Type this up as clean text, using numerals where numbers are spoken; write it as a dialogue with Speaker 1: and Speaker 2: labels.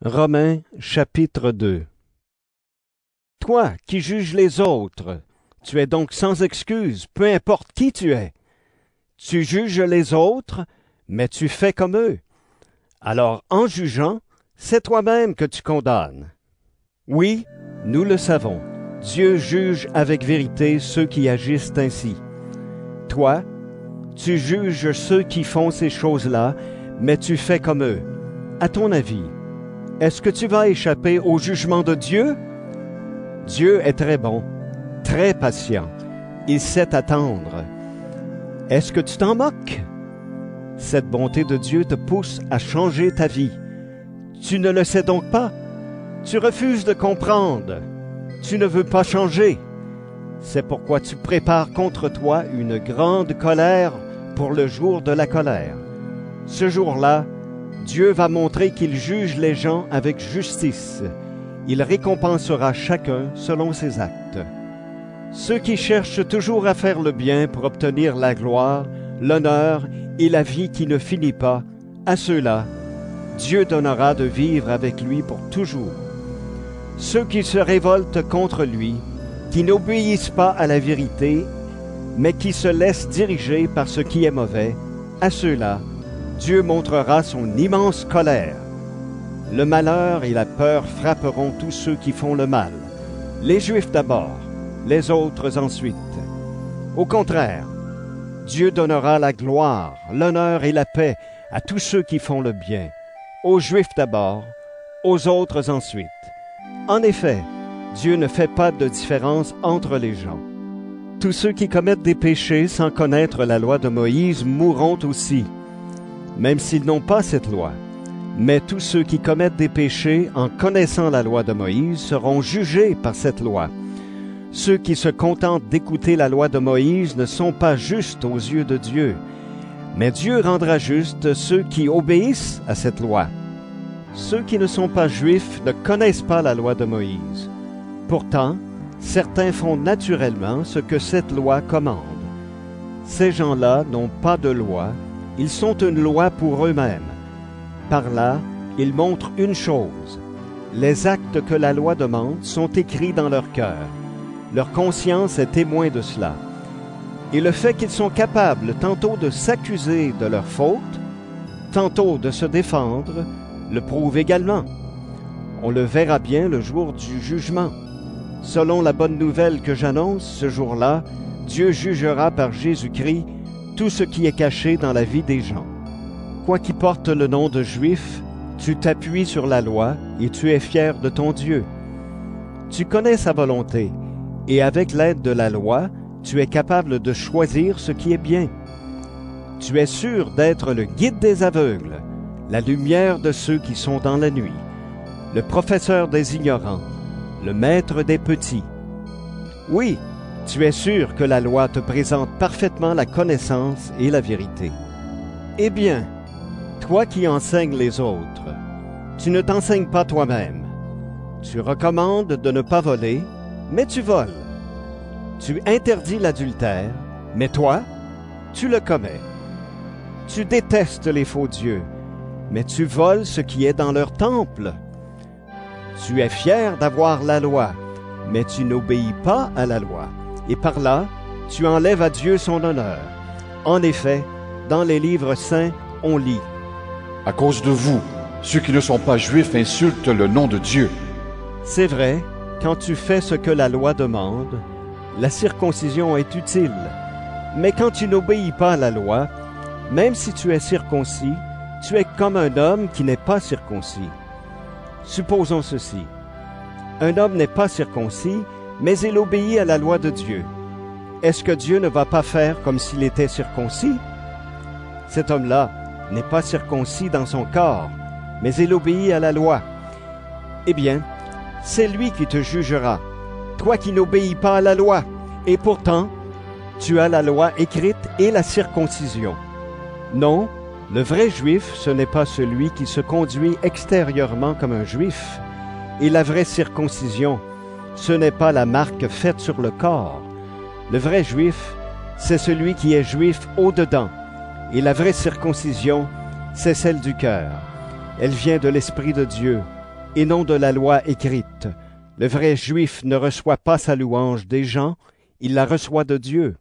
Speaker 1: Romains chapitre 2. Toi qui juges les autres, tu es donc sans excuse, peu importe qui tu es. Tu juges les autres, mais tu fais comme eux. Alors, en jugeant, c'est toi-même que tu condamnes. Oui, nous le savons, Dieu juge avec vérité ceux qui agissent ainsi. Toi, tu juges ceux qui font ces choses-là, mais tu fais comme eux. À ton avis, est-ce que tu vas échapper au jugement de Dieu? Dieu est très bon, très patient. Il sait attendre. Est-ce que tu t'en moques? Cette bonté de Dieu te pousse à changer ta vie. Tu ne le sais donc pas. Tu refuses de comprendre. Tu ne veux pas changer. C'est pourquoi tu prépares contre toi une grande colère pour le jour de la colère. Ce jour-là, Dieu va montrer qu'il juge les gens avec justice. Il récompensera chacun selon ses actes. Ceux qui cherchent toujours à faire le bien pour obtenir la gloire, l'honneur et la vie qui ne finit pas, à ceux-là, Dieu donnera de vivre avec lui pour toujours. Ceux qui se révoltent contre lui, qui n'obéissent pas à la vérité, mais qui se laissent diriger par ce qui est mauvais, à ceux-là, Dieu montrera son immense colère. Le malheur et la peur frapperont tous ceux qui font le mal, les Juifs d'abord, les autres ensuite. Au contraire, Dieu donnera la gloire, l'honneur et la paix à tous ceux qui font le bien, aux Juifs d'abord, aux autres ensuite. En effet, Dieu ne fait pas de différence entre les gens. Tous ceux qui commettent des péchés sans connaître la loi de Moïse mourront aussi, même s'ils n'ont pas cette loi. Mais tous ceux qui commettent des péchés en connaissant la loi de Moïse seront jugés par cette loi. Ceux qui se contentent d'écouter la loi de Moïse ne sont pas justes aux yeux de Dieu, mais Dieu rendra justes ceux qui obéissent à cette loi. Ceux qui ne sont pas juifs ne connaissent pas la loi de Moïse. Pourtant, certains font naturellement ce que cette loi commande. Ces gens-là n'ont pas de loi, ils sont une loi pour eux-mêmes. Par là, ils montrent une chose. Les actes que la loi demande sont écrits dans leur cœur. Leur conscience est témoin de cela. Et le fait qu'ils sont capables tantôt de s'accuser de leurs fautes, tantôt de se défendre, le prouve également. On le verra bien le jour du jugement. Selon la bonne nouvelle que j'annonce, ce jour-là, Dieu jugera par Jésus-Christ tout ce qui est caché dans la vie des gens. Quoi qu'il porte le nom de Juif, tu t'appuies sur la loi et tu es fier de ton Dieu. Tu connais sa volonté, et avec l'aide de la loi, tu es capable de choisir ce qui est bien. Tu es sûr d'être le guide des aveugles, la lumière de ceux qui sont dans la nuit, le professeur des ignorants, le maître des petits. Oui, tu es sûr que la loi te présente parfaitement la connaissance et la vérité. Eh bien, toi qui enseignes les autres, tu ne t'enseignes pas toi-même. Tu recommandes de ne pas voler, mais tu voles. Tu interdis l'adultère, mais toi, tu le commets. Tu détestes les faux dieux, mais tu voles ce qui est dans leur temple. Tu es fier d'avoir la loi, mais tu n'obéis pas à la loi. Et par là, tu enlèves à Dieu son honneur. En effet, dans les livres saints, on lit:
Speaker 2: À cause de vous, ceux qui ne sont pas juifs insultent le nom de Dieu.
Speaker 1: C'est vrai, quand tu fais ce que la loi demande, la circoncision est utile. Mais quand tu n'obéis pas à la loi, même si tu es circoncis, tu es comme un homme qui n'est pas circoncis. Supposons ceci. Un homme n'est pas circoncis, mais il obéit à la loi de Dieu. Est-ce que Dieu ne va pas faire comme s'il était circoncis? Cet homme-là n'est pas circoncis dans son corps, mais il obéit à la loi. Eh bien, c'est lui qui te jugera, toi qui n'obéis pas à la loi. Et pourtant, tu as la loi écrite et la circoncision. Non, le vrai juif, ce n'est pas celui qui se conduit extérieurement comme un juif. Et la vraie circoncision, ce n'est pas la marque faite sur le corps. Le vrai juif, c'est celui qui est juif au-dedans. Et la vraie circoncision, c'est celle du cœur. Elle vient de l'Esprit de Dieu, et non de la loi écrite. Le vrai juif ne reçoit pas sa louange des gens, il la reçoit de Dieu.